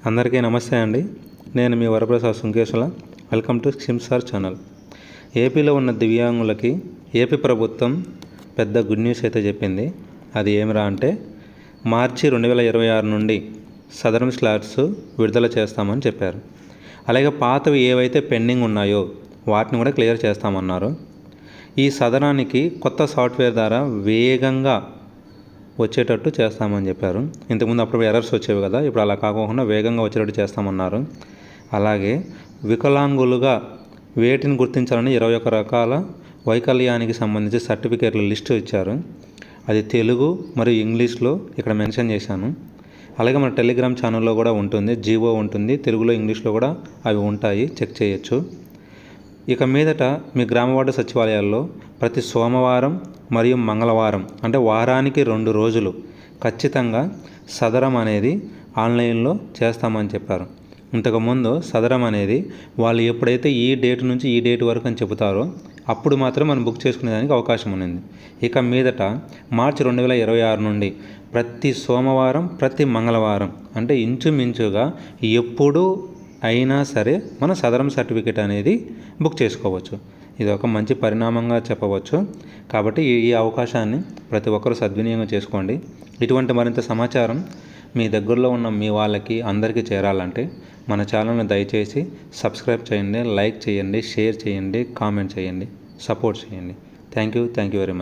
అందరికీ నమస్తే అండి. నేను మీ Varaprasad Sunkeshwala. Welcome to Simsar channel. ఏపీలో ఉన్న దివ్యాంగులకి ఏపీ ప్రభుత్వం పెద్ద గుడ్ న్యూస్ అయితే చెప్పింది. అది ఏమిరా అంటే మార్చి 2026 నుండి సదరన్ స్లాట్స్ విడుదల చేస్తామని చెప్పారు. అలాగే పాతవి ఏవైతే పెండింగ్ ఉన్నాయో వాటిని కూడా క్లియర్ చేస్తామన్నారు. ఈ సదనానికి కొత్త సాఫ్ట్వేర్ ద్వారా వేగంగా వచ్చేటట్టు చేస్తామని చెప్పారు. ఇంతకుముందు అప్పుడు ఎర్రర్స్ వచ్చేవి కదా, ఇప్పుడు అలా కాకుండా వేగంగా వచ్చేటట్టు చేస్తామన్నారు. అలాగే వికలాంగులుగా వేటిని గుర్తించాలని 21 రకాల వైకల్యానికి సంబంధించి సర్టిఫికేట్ల లిస్టు ఇచ్చారు. అది తెలుగు మరియు ఇంగ్లీష్లో ఇక్కడ మెన్షన్ చేశాను. అలాగే మన టెలిగ్రామ్ ఛానల్లో కూడా ఉంటుంది, జీవో ఉంటుంది, తెలుగులో ఇంగ్లీష్లో కూడా అవి ఉంటాయి, చెక్ చేయొచ్చు. ఇక మీదట మీ గ్రామ వార్డు సచివాలయాల్లో ప్రతి సోమవారం మరియు మంగళవారం అంటే వారానికి 2 రోజులు ఖచ్చితంగా సదరం అనేది ఆన్లైన్లో చేస్తామని చెప్పారు. ఇంతకుముందు సదరం అనేది వాళ్ళు ఎప్పుడైతే ఈ డేట్ నుంచి ఈ డేట్ వరకు అని చెబుతారో అప్పుడు మాత్రం మనం బుక్ చేసుకునేదానికి అవకాశం ఉంది. ఇక మీదట మార్చి 2026 నుండి ప్రతి సోమవారం ప్రతి మంగళవారం అంటే ఇంచుమించుగా ఎప్పుడు అయినా సరే మన సదరం సర్టిఫికేట్ అనేది బుక్ చేసుకోవచ్చు. ఇది ఒక మంచి పరిణామంగా చెప్పవచ్చు. కాబట్టి ఈ అవకాశాన్ని ప్రతి ఒక్కరూ సద్వినియోగం చేసుకోండి. ఇటువంటి మరింత సమాచారం మీ దగ్గరలో ఉన్న మీ వాళ్ళకి అందరికీ చేరాలంటే మన ఛానల్ని దయచేసి సబ్స్క్రైబ్ చేయండి, లైక్ చేయండి, షేర్ చేయండి, కామెంట్ చేయండి, సపోర్ట్ చేయండి. Thank you very much.